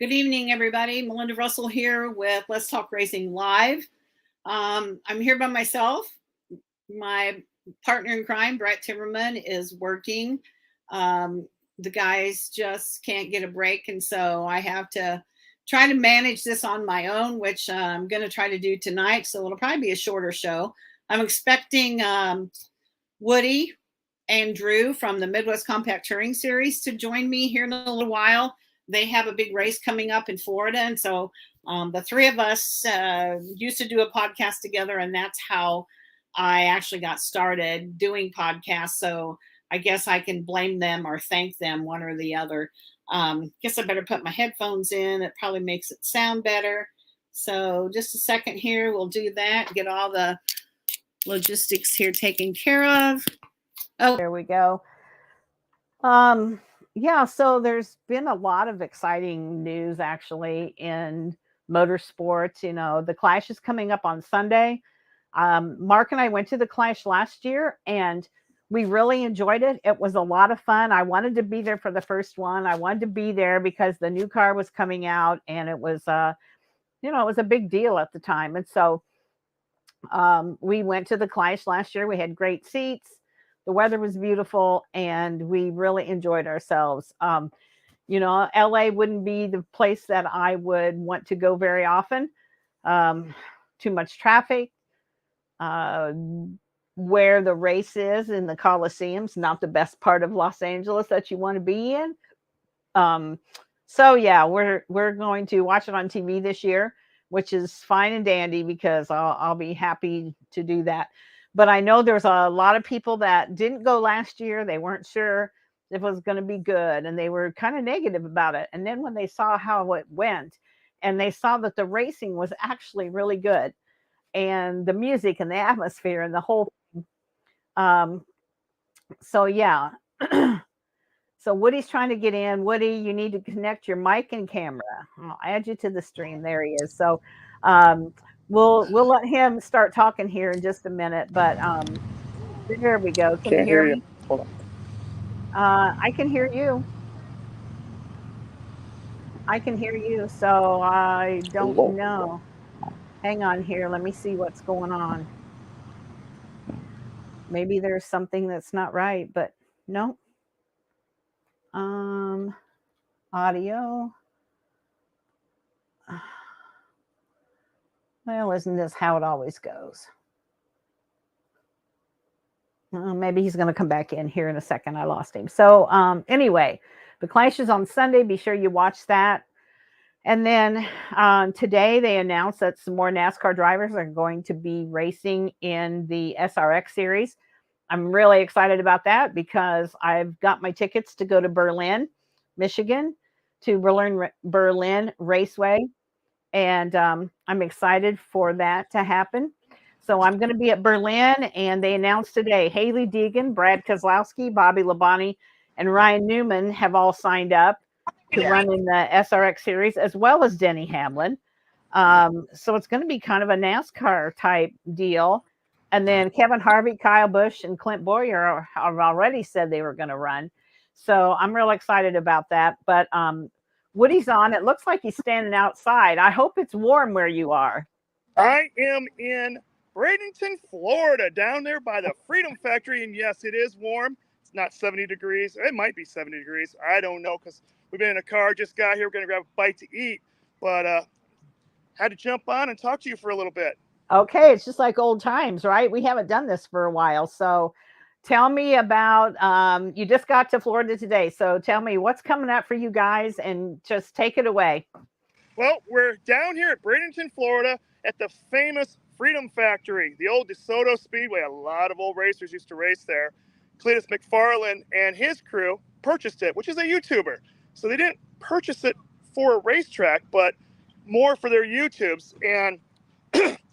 Good evening, everybody. Melinda Russell here with Let's Talk Racing Live. I'm here by myself. My partner in crime, Brett Timmerman, is working. The guys just can't get a break, and so I have to try to manage this on my own, which I'm going to try to do tonight. So it'll probably be a shorter show. I'm expecting Woody and Drew from the Midwest Compact Touring Series to join me here in a little while. They have a big race coming up in Florida. And so the three of us used to do a podcast together, and that's how I actually got started doing podcasts. So I guess I can blame them or thank them, one or the other. Guess I better put my headphones in. It probably makes it sound better. So just a second here. We'll do that, get all the logistics here taken care of. Oh, there we go. Yeah, so there's been a lot of exciting news actually in motorsports. You know, the Clash is coming up on Sunday. Mark and I went to the Clash last year and we really enjoyed it. It was a lot of fun. I wanted to be there for the first one. I wanted to be there because the new car was coming out and it was, it was a big deal at the time. And so we went to the Clash last year. We had great seats. The weather was beautiful and we really enjoyed ourselves. LA wouldn't be the place that I would want to go very often. Too much traffic. Where the race is in the Coliseum's not the best part of Los Angeles that you want to be in. So yeah, we're going to watch it on TV this year, which is fine and dandy because I'll be happy to do that. But I know there's a lot of people that didn't go last year. They weren't sure if it was going to be good and they were kind of negative about it. And then when they saw how it went and they saw that the racing was actually really good and the music and the atmosphere and the whole so yeah. So Woody's trying to get in. Woody, you need to connect your mic and camera. I'll add you to the stream. There he is. So we'll let him start talking here in just a minute. But there we go. Can you hear me? Hold on. I can hear you. I can hear you. So I don't know. Hang on here. Let me see what's going on. Maybe there's something that's not right, but no. Audio. Well, isn't this how it always goes? Maybe he's going to come back in here in a second. I lost him. So anyway, the Clash is on Sunday. Be sure you watch that. And then today they announced that some more NASCAR drivers are going to be racing in the SRX series. I'm really excited about that because I've got my tickets to go to Berlin, Michigan, to Berlin Raceway. And I'm excited for that to happen. So I'm going to be at Berlin, and they announced today Haley Deegan, Brad Keselowski, Bobby Labonte, and Ryan Newman have all signed up to run in the SRX series, as well as Denny Hamlin. So it's going to be kind of a NASCAR type deal. And then Kevin Harvick, Kyle Busch, and Clint Bowyer have already said they were going to run. So I'm real excited about that. But Woody's on. It looks like he's standing outside. I hope it's warm where you are. I am in Bradenton, Florida, down there by the Freedom Factory. And yes, it is warm. It's not 70 degrees. It might be 70 degrees. I don't know because we've been in a car, just got here. We're going to grab a bite to eat. But had to jump on and talk to you for a little bit. Okay, it's just like old times, right? We haven't done this for a while. So tell me about, you just got to Florida today. So tell me what's coming up for you guys and just take it away. Well, we're down here at Bradenton, Florida at the famous Freedom Factory, the old DeSoto Speedway. A lot of old racers used to race there. Cletus McFarland and his crew purchased it, which is a YouTuber. So they didn't purchase it for a racetrack, but more for their YouTubes. And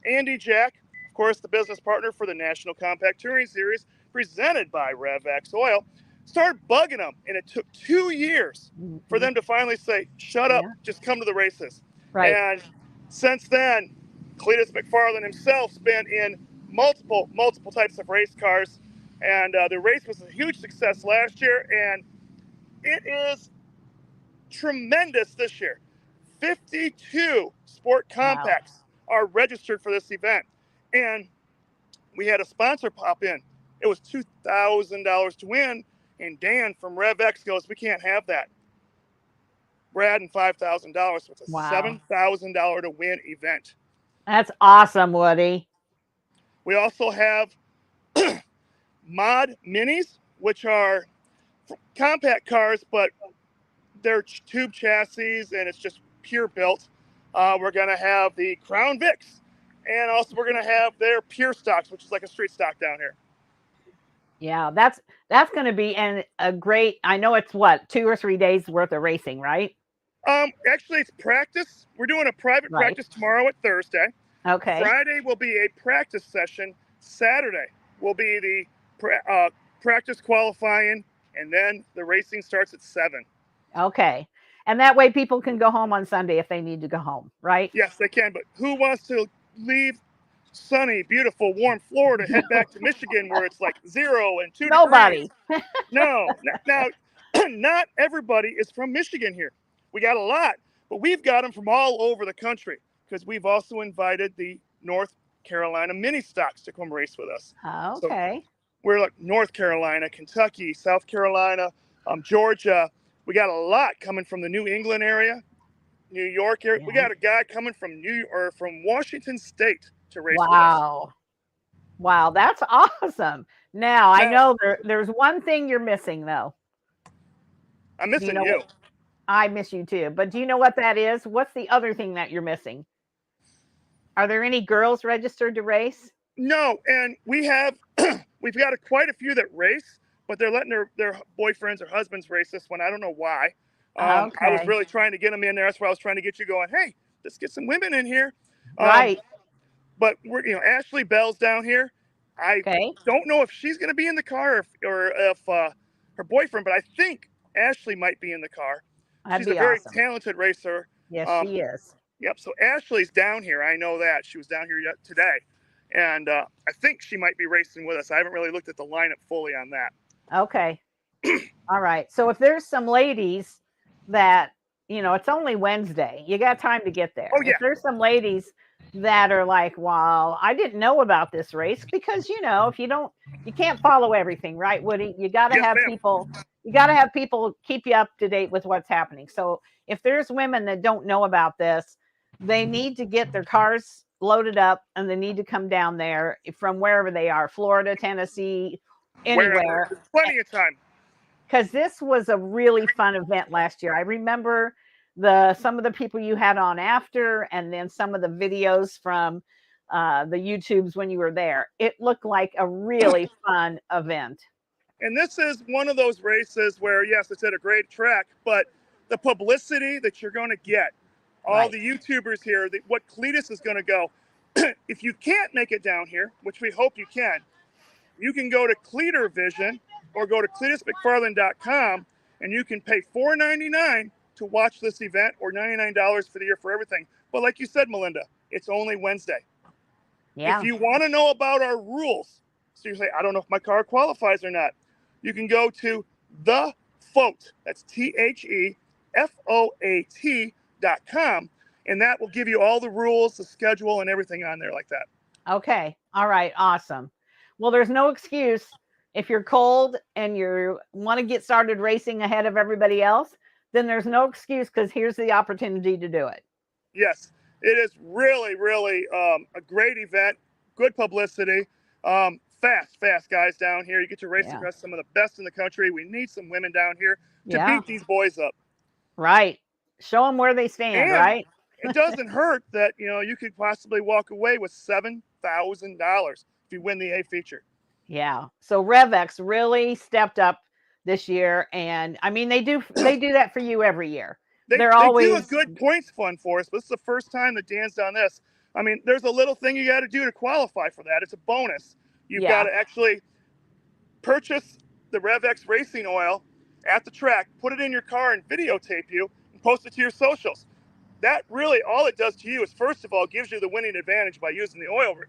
Andy Jack, of course, the business partner for the National Compact Touring Series, presented by RevX Oil, started bugging them. And it took 2 years for them to finally say, shut up, just come to the races. Right. And since then, Cletus McFarland himself's been in multiple types of race cars. And the race was a huge success last year. And it is tremendous this year. 52 sport Wow. compacts are registered for this event. And we had a sponsor pop in. It was $2,000 to win. And Dan from RevX goes, we can't have that. We're adding $5,000. So it's a Wow. $7,000 to win event. That's awesome, Woody. We also have mod minis, which are compact cars, but they're tube chassis and it's just pure built. We're going to have the Crown Vics, and also we're going to have their pure stocks, which is like a street stock down here. Yeah, that's going to be a great. I know it's what 2 or 3 days worth of racing, right? Actually, it's practice. We're doing a private Right. practice tomorrow at Thursday. Okay. Friday will be a practice session. Saturday will be the practice qualifying, and then the racing starts at 7. Okay. And that way people can go home on Sunday if they need to go home, right? Yes, they can. But who wants to leave sunny, beautiful, warm Florida, head back to Michigan where it's like 0 and 2 Nobody. degrees? No. Now, not everybody is from Michigan here. We got a lot, but we've got them from all over the country because we've also invited the North Carolina mini stocks to come race with us. Okay. So we're like North Carolina, Kentucky, South Carolina, Georgia. We got a lot coming from the New England area, New York area. Yeah. We got a guy coming from from Washington State to race with us. Wow, that's awesome. Now I know there's one thing you're missing though. I'm missing you. I miss you too. But do you know what that is? What's the other thing that you're missing? Are there any girls registered to race? No, and we've got quite a few that race, but they're letting their boyfriends or husbands race this one. I don't know why. Okay. I was really trying to get them in there. That's why I was trying to get you going. Hey, let's get some women in here. Right. But Ashley Bell's down here. I don't know if she's going to be in the car or if her boyfriend, but I think Ashley might be in the car. She's a very talented racer. Yes, she is. Yep. So Ashley's down here. I know that she was down here today, and I think she might be racing with us. I haven't really looked at the lineup fully on that. Okay. All right. So if there's some ladies that it's only Wednesday, you got time to get there. Oh yeah. If there's some ladies that are like, well, I didn't know about this race because if you can't follow everything, right, Woody? You got to have people. You got to have people keep you up to date with what's happening. So if there's women that don't know about this, they need to get their cars loaded up and they need to come down there from wherever they are, Florida, Tennessee, anywhere. There's plenty of time. Because this was a really fun event last year. I remember some of the people you had on after, and then some of the videos from the YouTubes when you were there. It looked like a really fun event. And this is one of those races where, yes, it's at a great track, but the publicity that you're going to get, all the YouTubers here, what Cletus is going to go. If you can't make it down here, which we hope you can go to Cleater Vision or go to CletusMcFarland.com, and you can pay $4.99 to watch this event, or $99 for the year for everything. But like you said, Melinda, it's only Wednesday. Yeah. If you want to know about our rules, so you say, I don't know if my car qualifies or not, you can go to the FOAT. That's TheFoat.com, and that will give you all the rules, the schedule, and everything on there like that. Okay. All right. Awesome. Well, there's no excuse if you're cold and you want to get started racing ahead of everybody else. Then there's no excuse because here's the opportunity to do it. Yes, it is really, really a great event. Good publicity. Fast guys down here. You get to race against some of the best in the country. We need some women down here to beat these boys up. Right. Show them where they stand, right? It doesn't hurt that, you could possibly walk away with $7,000 if you win the A feature. Yeah. So RevX really stepped up this year. And I mean, they do that for you every year. They do a good points fund for us, but this is the first time that Dan's done this. I mean, there's a little thing you got to do to qualify for that. It's a bonus. You've got to actually purchase the RevX racing oil at the track, put it in your car and videotape you and post it to your socials. That really, all it does to you is, first of all, gives you the winning advantage by using the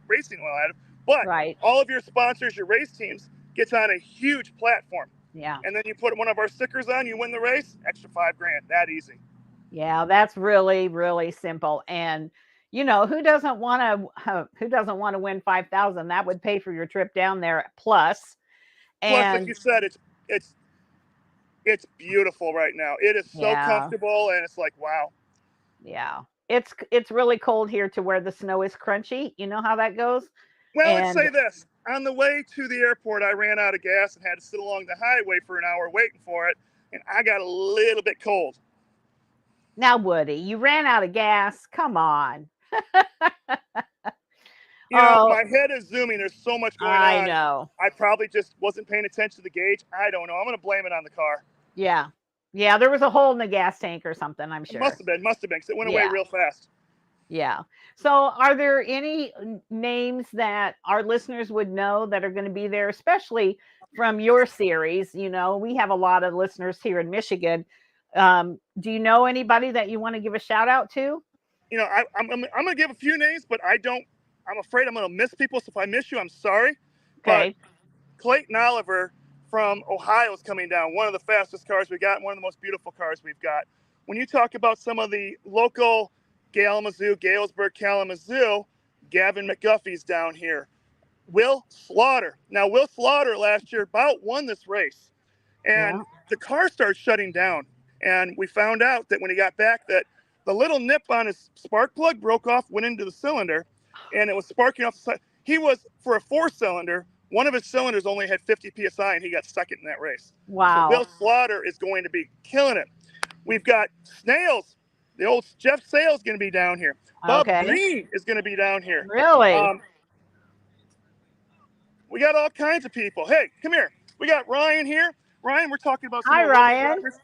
racing oil additive. But all of your sponsors, your race teams, gets on a huge platform. Yeah. And then you put one of our stickers on, you win the race, extra $5,000. That easy. Yeah, that's really, really simple. And who doesn't want to win 5,000? That would pay for your trip down there plus. Plus, like And you said, it's it's beautiful right now. It is so yeah, comfortable, and it's like wow. yeah. It's really cold here to where the snow is crunchy. You know how that goes? Well, let's And say this. On the way to the airport, I ran out of gas and had to sit along the highway for an hour waiting for it, and I got a little bit cold. now, Woody, you ran out of gas. Come on. You know, Oh, my head is zooming. There's so much going I on. know. I probably just wasn't paying attention to the gauge. I don't know. I'm going to blame it on the car. Yeah. Yeah, there was a hole in the gas tank or something, I'm It must sure. have been, because it went away Yeah. real fast. Yeah. So, are there any names that our listeners would know that are going to be there, especially from your series? We have a lot of listeners here in Michigan. Do you know anybody that you want to give a shout out to? You know, I'm going to give a few names, but I'm afraid I'm going to miss people. So if I miss you, I'm sorry. But Okay. Clayton Oliver from Ohio is coming down. One of the fastest cars we got, and one of the most beautiful cars we've got. When you talk about some of the local Galesburg, Kalamazoo, Gavin McGuffey's down here. Will Slaughter. Now, Will Slaughter last year about won this race, and Yeah. the car started shutting down. And we found out that when he got back, that the little nip on his spark plug broke off, went into the cylinder, and it was sparking off the side. He was for a 4-cylinder. One of his cylinders only had 50 psi, and he got second in that race. So Will Wow. Slaughter is going to be killing it. We've got Snails. The old Jeff Sales is going to be down here. Bob Okay. Green is going to be down here. Really? Um, we got all kinds of people. Hey, come here. We got Ryan here. Ryan, we're talking about some Hi, of the local Ryan. drivers.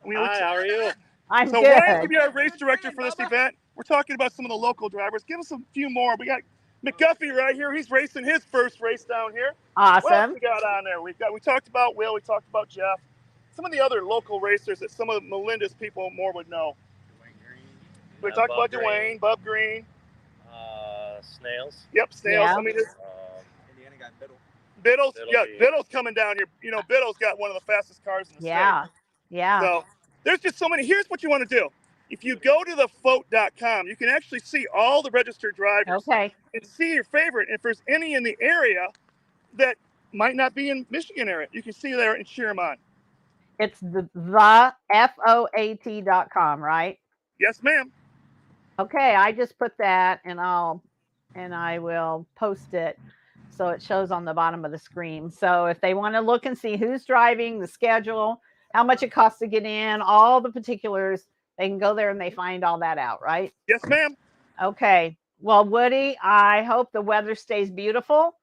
Hi, how are you? I'm So Ryan's gonna good. be our race director for this event. We're talking about some of the local drivers. Give us a few more. We got McGuffey right here. He's racing his first race down here. What else Awesome. we got on there? We talked about Will. We talked about Jeff. Some of the other local racers that some of Melinda's people more would know. We talked about Dwayne, Bob Green. Snails. Yep, Snails. Yeah. I mean, Indiana got Biddle. Biddle's, yeah, Biddle. Biddle's coming down here. You know, Biddle's got one of the fastest cars in the state. Yeah. Yeah. So there's just so many. Here's what you want to do. If you go to thefote.com, you can actually see all the registered drivers Okay. and see your favorite. If there's any in the area that might not be in Michigan area, you can see there and cheer them on. It's the FOAT.com, right? Yes, ma'am. Okay, I just put that and I will post it so it shows on the bottom of the screen. So if they want to look and see who's driving, the schedule, how much it costs to get in, all the particulars, they can go there and they find all that out, right? Yes, ma'am. Okay. Well, Woody, I hope the weather stays beautiful.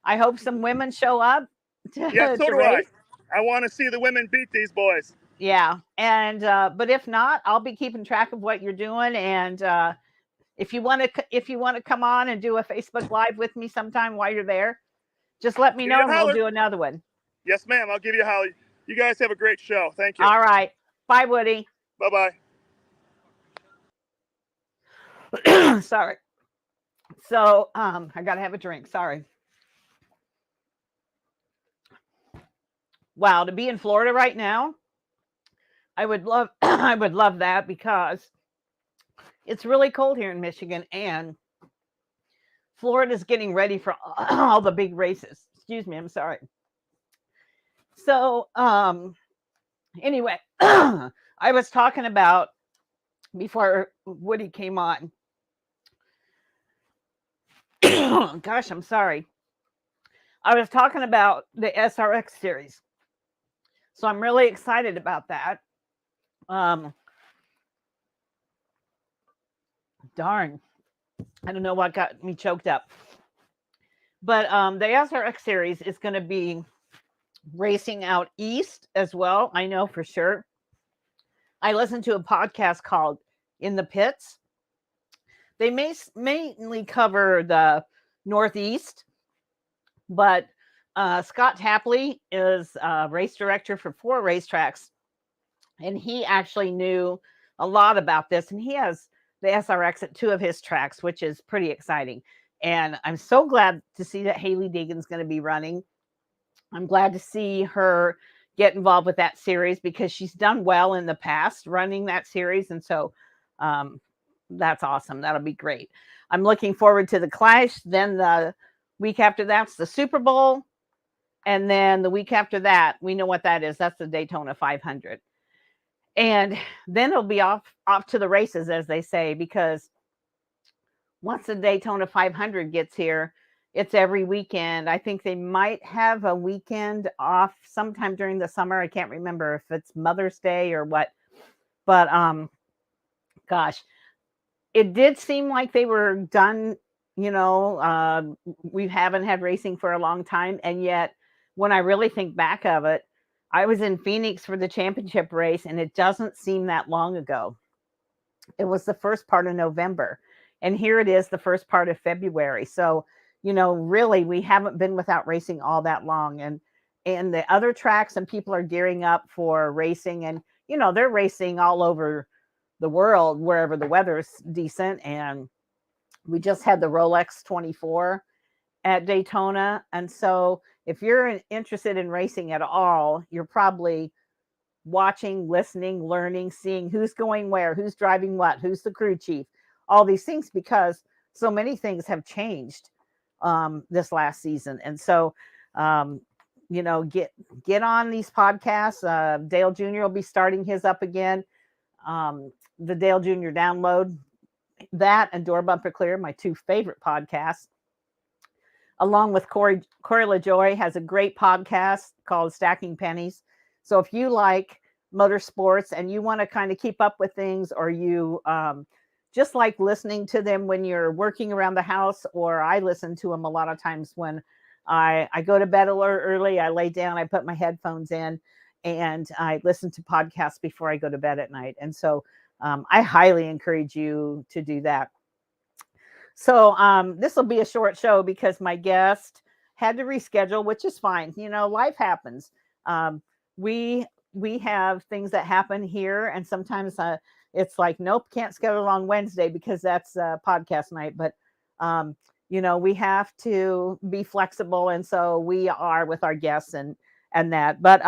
I hope some women show up Yeah, to, so to do I. race. I want to see the women beat these boys. Yeah. And but if not, I'll be keeping track of what you're doing. And if you want to come on and do a Facebook Live with me sometime while you're there, just let me Give know you a and we'll holler. do another one. Yes, ma'am. I'll give you a holler. You guys have a great show. Thank you. All right. Bye, Woody. Bye-bye. Sorry. So I gotta have a drink. Sorry. Wow, to be in Florida right now, I would love I would love that because it's really cold here in Michigan and Florida's getting ready for all the big races. Excuse me, I'm sorry. So anyway, I was talking about before Woody came on. Gosh, I'm sorry. I was talking about the SRX series. So I'm really excited about that. Darn. I don't know what got me choked up. But the SRX series is going to be racing out east as well. I know for sure. I listened to a podcast called In the Pits. They mainly cover the Northeast, but Scott Tapley is a race director for 4 racetracks, and he actually knew a lot about this, and he has the SRX at 2 of his tracks, which is pretty exciting. And I'm so glad to see that Haley Deegan's going to be running. I'm glad to see her get involved with that series because she's done well in the past running that series. And so that's awesome. That'll be great. I'm looking forward to the Clash. Then the week after that's the Super Bowl. And then the week after that, we know what that is. That's the Daytona 500. And then it'll be off to the races, as they say, because once the Daytona 500 gets here, it's every weekend. I think they might have a weekend off sometime during the summer. I can't remember if it's Mother's Day or what. But gosh, it did seem like they were done. We haven't had racing for a long time. And yet, when I really think back of it, I was in Phoenix for the championship race, and it doesn't seem that long ago. It was the first part of November. And here it is, the first part of February. So, really, we haven't been without racing all that long. And the other tracks and people are gearing up for racing. And, they're racing all over the world, wherever the weather's decent. And we just had the Rolex 24 at Daytona. And so if you're interested in racing at all, you're probably watching, listening, learning, seeing who's going where, who's driving what, who's the crew chief, all these things, because so many things have changed this last season. And so, get on these podcasts. Dale Jr. will be starting his up again. The Dale Jr. Download, that and Door Bumper Clear, my two favorite podcasts, along with Corey LaJoy has a great podcast called Stacking Pennies. So if you like motorsports and you want to kind of keep up with things, or you just like listening to them when you're working around the house, or I listen to them a lot of times when I go to bed a little early, I lay down, I put my headphones in, and I listen to podcasts before I go to bed at night. And so I highly encourage you to do that. So this will be a short show because my guest had to reschedule, which is fine. Life happens. We have things that happen here, and sometimes it's like, nope, can't schedule on Wednesday because that's podcast night. But we have to be flexible, and so we are with our guests and that. But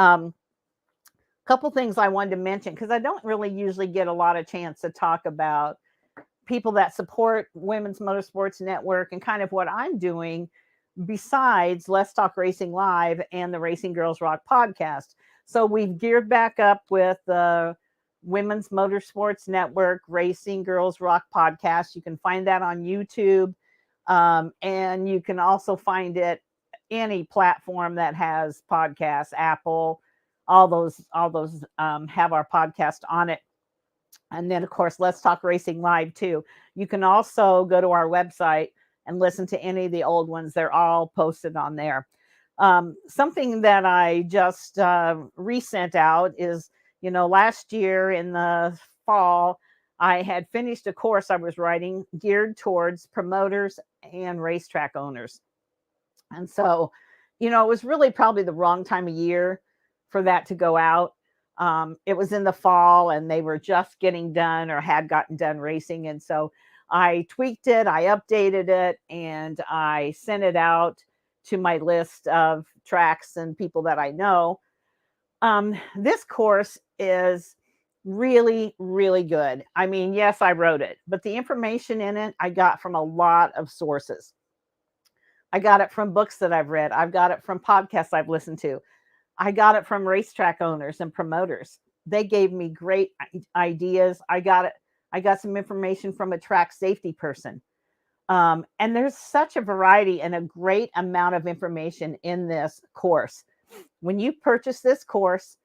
couple things I wanted to mention, because I don't really usually get a lot of chance to talk about people that support Women's Motorsports Network and kind of what I'm doing besides Let's Talk Racing Live and the Racing Girls Rock podcast. So we've geared back up with the Women's Motorsports Network Racing Girls Rock podcast. You can find that on YouTube, and you can also find it any platform that has podcasts, Apple, all those have our podcast on it. And then, of course, Let's Talk Racing Live, too. You can also go to our website and listen to any of the old ones. They're all posted on there. Something that I just resent out is, last year in the fall, I had finished a course I was writing geared towards promoters and racetrack owners. And so, it was really probably the wrong time of year for that to go out. It was in the fall and they were just getting done or had gotten done racing. And so I tweaked it, I updated it, and I sent it out to my list of tracks and people that I know. This course is really, really good. I mean, yes, I wrote it, but the information in it I got from a lot of sources. I got it from books that I've read. I've got it from podcasts I've listened to. I got it from racetrack owners and promoters. They gave me great ideas. I got some information from a track safety person. And there's such a variety and a great amount of information in this course. When you purchase this course,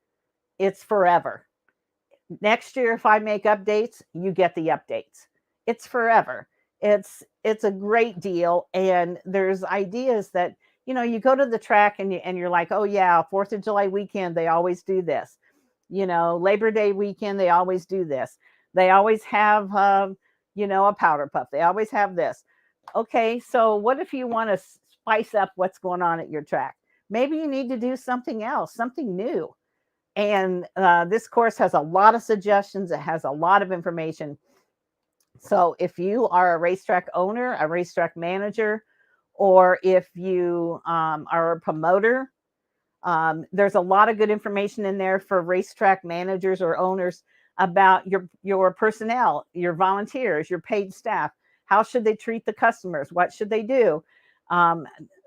it's forever. Next year, if I make updates, you get the updates. It's forever. It's a great deal. And there's ideas that, you go to the track and you're like, oh yeah, 4th of July weekend, they always do this. Labor Day weekend, they always do this. They always have, a powder puff. They always have this. Okay, so what if you want to spice up what's going on at your track? Maybe you need to do something else, something new. And this course has a lot of suggestions. It has a lot of information. So if you are a racetrack owner, a racetrack manager, or if you are a promoter, There's a lot of good information in there for racetrack managers or owners about your personnel, your volunteers, your paid staff. How should they treat the customers? What should they do?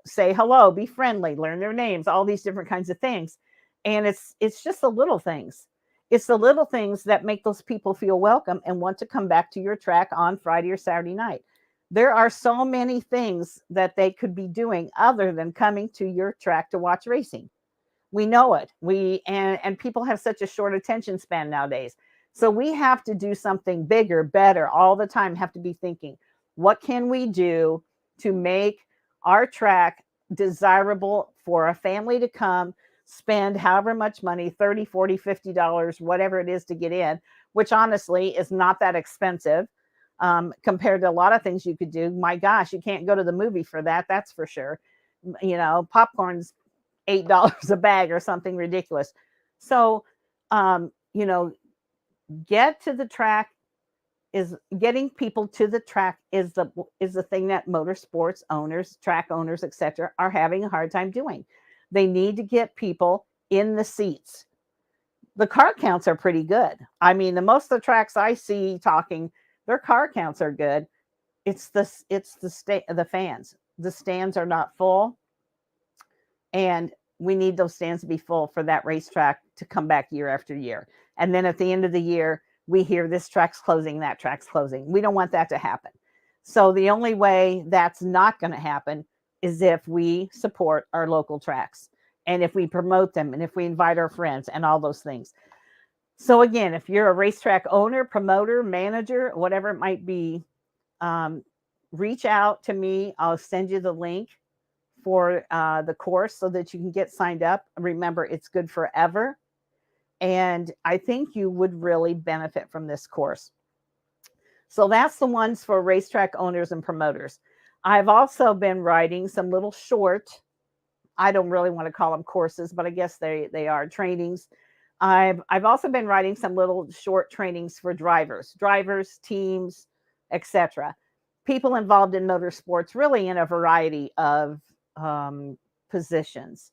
Say hello, be friendly, learn their names, all these different kinds of things. And it's just the little things. It's the little things that make those people feel welcome and want to come back to your track on Friday or Saturday night. There are so many things that they could be doing other than coming to your track to watch racing. We know it. And people have such a short attention span nowadays. So we have to do something bigger, better all the time. Have to be thinking, what can we do to make our track desirable for a family to come spend however much money, 30, 40, $50, whatever it is to get in, which honestly is not that expensive compared to a lot of things you could do. My gosh, you can't go to the movie for that. That's for sure. Popcorn's $8 a bag or something ridiculous. So, get to the track is getting people to the track is the thing that motorsports owners, track owners, etc., are having a hard time doing. They need to get people in the seats. The car counts are pretty good. I mean, the most of the tracks I see talking, their car counts are good. It's the fans. The stands are not full, and we need those stands to be full for that racetrack to come back year after year. And then at the end of the year, we hear this track's closing, that track's closing. We don't want that to happen. So the only way that's not going to happen is if we support our local tracks and if we promote them and if we invite our friends and all those things. So again, if you're a racetrack owner, promoter, manager, whatever it might be, reach out to me. I'll send you the link for the course so that you can get signed up. Remember, it's good forever. And I think you would really benefit from this course. So that's the ones for racetrack owners and promoters. I've also been writing some little short, I don't really want to call them courses, but I guess they are trainings. I've also been writing some little short trainings for drivers, teams, etc. People involved in motorsports, really in a variety of positions.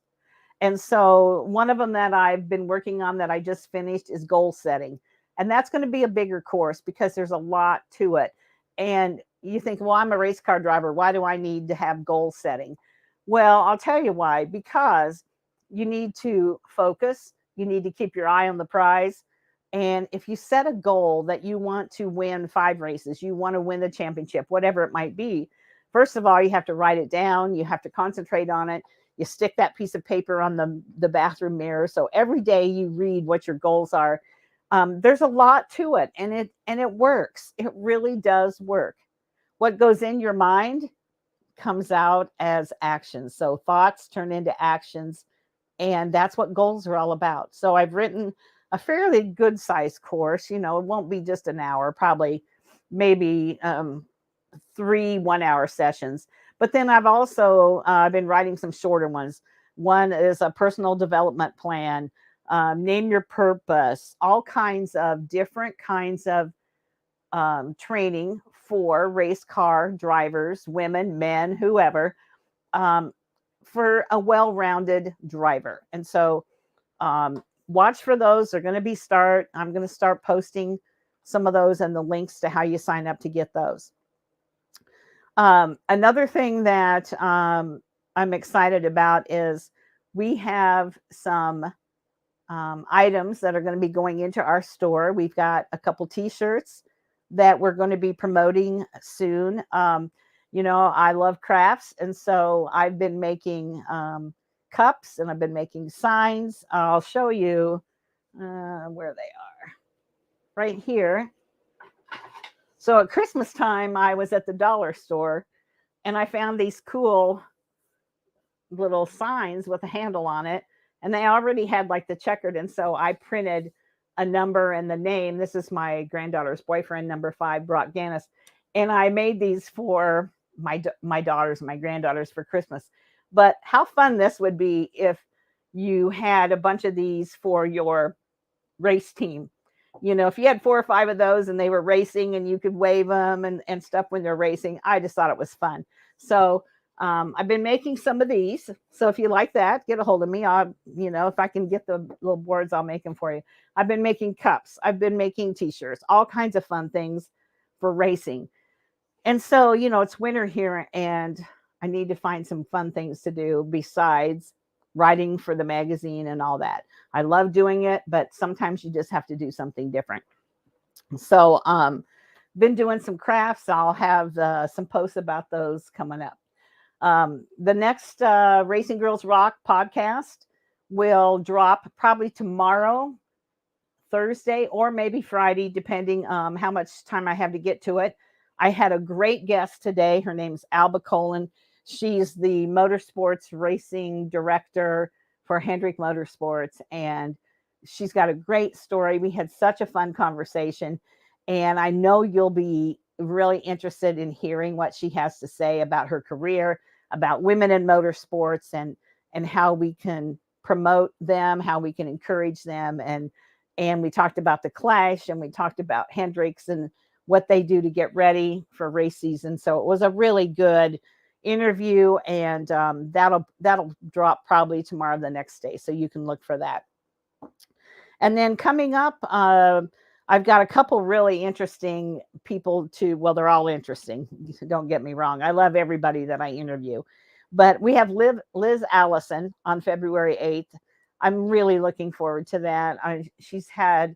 And so one of them that I've been working on that I just finished is goal setting. And that's going to be a bigger course because there's a lot to it. And you think, well, I'm a race car driver. Why do I need to have goal setting? Well, I'll tell you why. Because you need to focus. You need to keep your eye on the prize. And if you set a goal that you want to win 5 races, you want to win the championship, whatever it might be, first of all, you have to write it down. You have to concentrate on it. You stick that piece of paper on the bathroom mirror. So every day you read what your goals are. There's a lot to it, and it works. It really does work. What goes in your mind comes out as actions. So thoughts turn into actions, and that's what goals are all about. So I've written a fairly good sized course. It won't be just an hour, probably maybe 3 1-hour sessions. But then I've also been writing some shorter ones. One is a personal development plan, name your purpose, all kinds of different kinds of training for race car drivers, women, men, whoever, for a well-rounded driver. And so watch for those. They're going to I'm going to start posting some of those and the links to how you sign up to get those. Another thing that I'm excited about is we have some items that are going to be going into our store. We've got a couple t-shirts that we're going to be promoting soon. I love crafts, and so I've been making cups and I've been making signs. I'll show you where they are right here. So at Christmas time, I was at the dollar store and I found these cool little signs with a handle on it. And they already had like the checkered. And so I printed a number and the name. This is my granddaughter's boyfriend, number 5, Brock Gannis. And I made these for my daughters, my granddaughters for Christmas. But how fun this would be if you had a bunch of these for your race team. If you had 4 or 5 of those and they were racing and you could wave them and stuff when they're racing, I just thought it was fun. So I've been making some of these. So if you like that, get a hold of me. If I can get the little boards, I'll make them for you. I've been making cups. I've been making t-shirts, all kinds of fun things for racing. And so, it's winter here and I need to find some fun things to do besides writing for the magazine and all that. I love doing it, but sometimes you just have to do something different. So, been doing some crafts. I'll have some posts about those coming up. The next Racing Girls Rock podcast will drop probably tomorrow, Thursday, or maybe Friday, depending how much time I have to get to it. I had a great guest today. Her name's Alba Colin. She's the motorsports racing director for Hendrick Motorsports, and she's got a great story. We had such a fun conversation, and I know you'll be really interested in hearing what she has to say about her career, about women in motorsports, and how we can promote them, how we can encourage them, and we talked about the Clash, and we talked about Hendricks and what they do to get ready for race season. So it was a really good interview, and that'll drop probably tomorrow, the next day, so you can look for that. And then coming up, I've got a couple really interesting people they're all interesting. Don't get me wrong. I love everybody that I interview. But we have Liz Allison on February 8th. I'm really looking forward to that. She's had,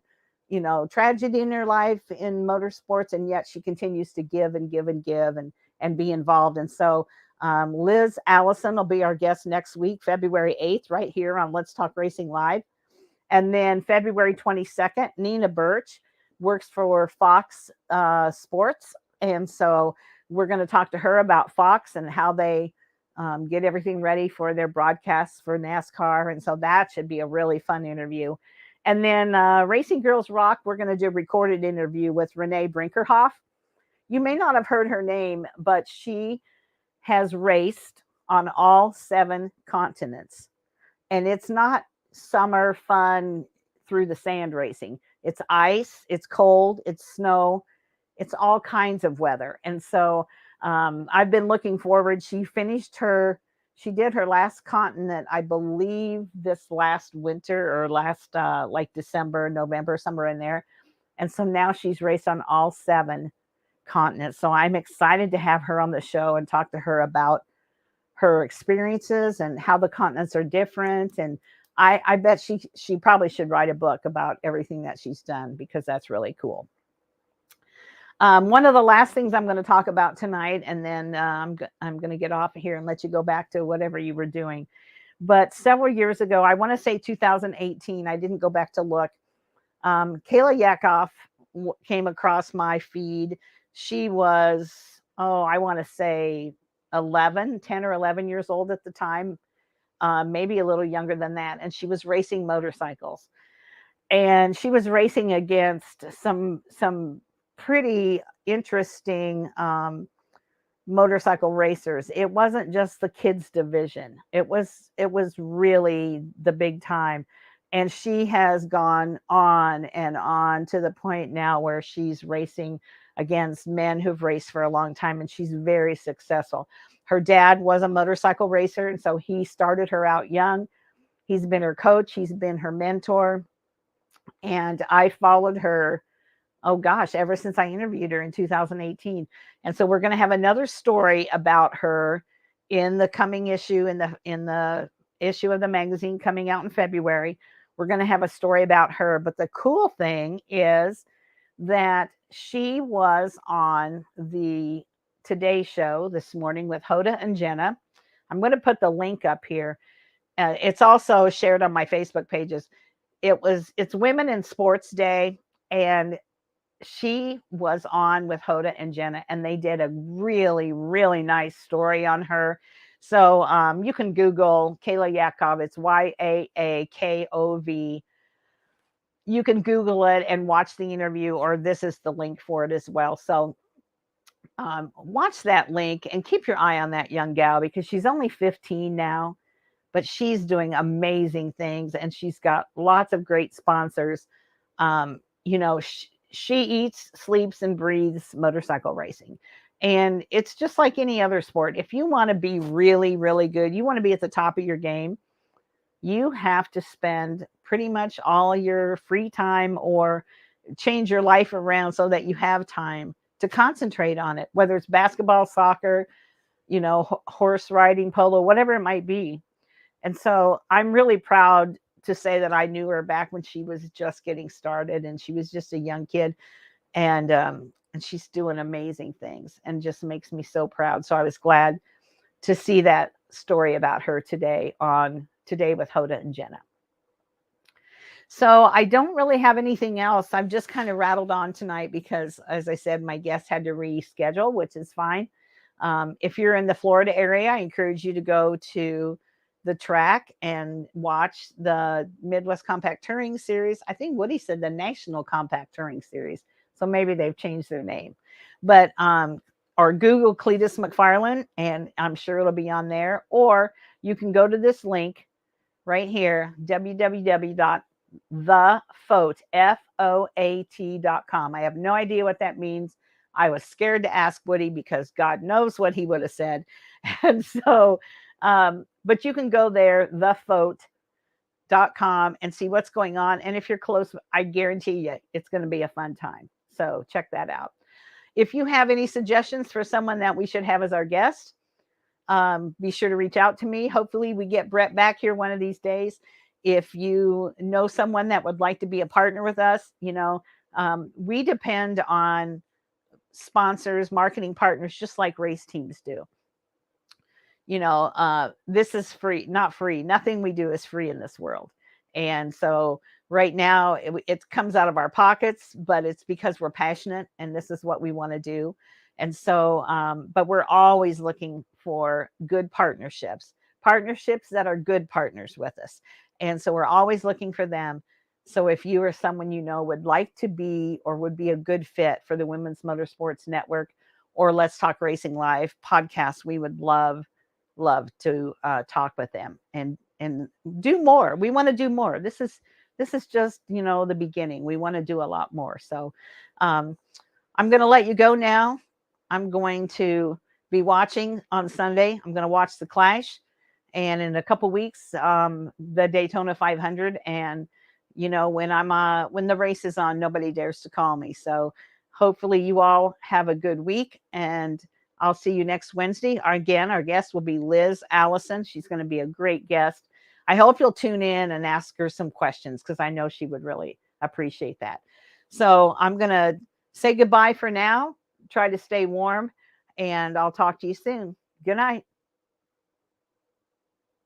tragedy in her life in motorsports, and yet she continues to give and give and give and be involved. And so Liz Allison will be our guest next week, February 8th, right here on Let's Talk Racing Live. And then February 22nd, Nina Birch works for Fox Sports. And so we're going to talk to her about Fox and how they get everything ready for their broadcasts for NASCAR. And so that should be a really fun interview. And then Racing Girls Rock, we're going to do a recorded interview with Renee Brinkerhoff. You may not have heard her name, but she has raced on all 7 continents. And it's not summer fun through the sand racing. It's ice, it's cold, it's snow, it's all kinds of weather. And so I've been looking forward. She did her last continent, I believe, this last winter or last like December, November, somewhere in there. And so now she's raced on all 7 continents. So I'm excited to have her on the show and talk to her about her experiences and how the continents are different. And I bet she probably should write a book about everything that she's done, because that's really cool. One of the last things I'm going to talk about tonight, and then I'm going to get off of here and let you go back to whatever you were doing. But several years ago, I want to say 2018, I didn't go back to look. Kayla Yakoff came across my feed. She was, I want to say 10 or 11 years old at the time, maybe a little younger than that. And she was racing motorcycles. And she was racing against some pretty interesting motorcycle racers. It wasn't just the kids division. It was really the big time. And she has gone on and on to the point now where she's racing against men who've raced for a long time, and she's very successful. Her dad was a motorcycle racer, and so he started her out young. He's been her coach. He's been her mentor. And I followed her, ever since I interviewed her in 2018. And so we're going to have another story about her in the coming issue, in the issue of the magazine coming out in February. We're going to have a story about her. But the cool thing is that she was on the Today Show this morning with Hoda and Jenna. I'm going to put the link up here. It's also shared on my Facebook pages. It's Women in Sports Day, and she was on with Hoda and Jenna, and they did a really, really nice story on her. So you can Google Kayla Yakoff. It's Yaakov. You can Google it and watch the interview, or this is the link for it as well. So watch that link and keep your eye on that young gal, because she's only 15 now, but she's doing amazing things, and she's got lots of great sponsors. She eats, sleeps, and breathes motorcycle racing. And it's just like any other sport. If you want to be really, really good, you want to be at the top of your game, you have to spend pretty much all your free time or change your life around so that you have time to concentrate on it, whether it's basketball, soccer, horse riding, polo, whatever it might be. And so I'm really proud to say that I knew her back when she was just getting started and she was just a young kid. And she's doing amazing things and just makes me so proud. So I was glad to see that story about her today on Today with Hoda and Jenna. So I don't really have anything else. I've just kind of rattled on tonight because, as I said, my guest had to reschedule, which is fine. If you're in the Florida area, I encourage you to go to the track and watch the Midwest Compact Touring Series. I think Woody said the National Compact Touring Series. So maybe they've changed their name. But or Google Cletus McFarland, and I'm sure it'll be on there. Or you can go to this link right here, www.thefoat.com. I have no idea what that means. I was scared to ask Woody because God knows what he would have said. And so, but you can go there, thefoat.com, and see what's going on. And if you're close, I guarantee you it's going to be a fun time. So check that out. If you have any suggestions for someone that we should have as our guest, be sure to reach out to me. Hopefully we get Brett back here one of these days. If you know someone that would like to be a partner with us, we depend on sponsors, marketing partners, just like race teams do. This is free, not free. Nothing we do is free in this world. And so right now it comes out of our pockets, but it's because we're passionate and this is what we want to do. And so, but we're always looking for good partnerships that are good partners with us. And so we're always looking for them. So if you or someone would like to be or would be a good fit for the Women's Motorsports Network or Let's Talk Racing Live podcast, we would love to talk with them and do more. We want to do more. This is just the beginning. We want to do a lot more. So I'm going to let you go now. I'm going to be watching on Sunday. I'm going to watch the Clash, and in a couple weeks the Daytona 500. And when the race is on, nobody dares to call me. So hopefully you all have a good week, and I'll see you next Wednesday. Our guest will be Liz Allison. She's going to be a great guest. I hope you'll tune in and ask her some questions because I know she would really appreciate that. So I'm going to say goodbye for now. Try to stay warm, and I'll talk to you soon. Good night.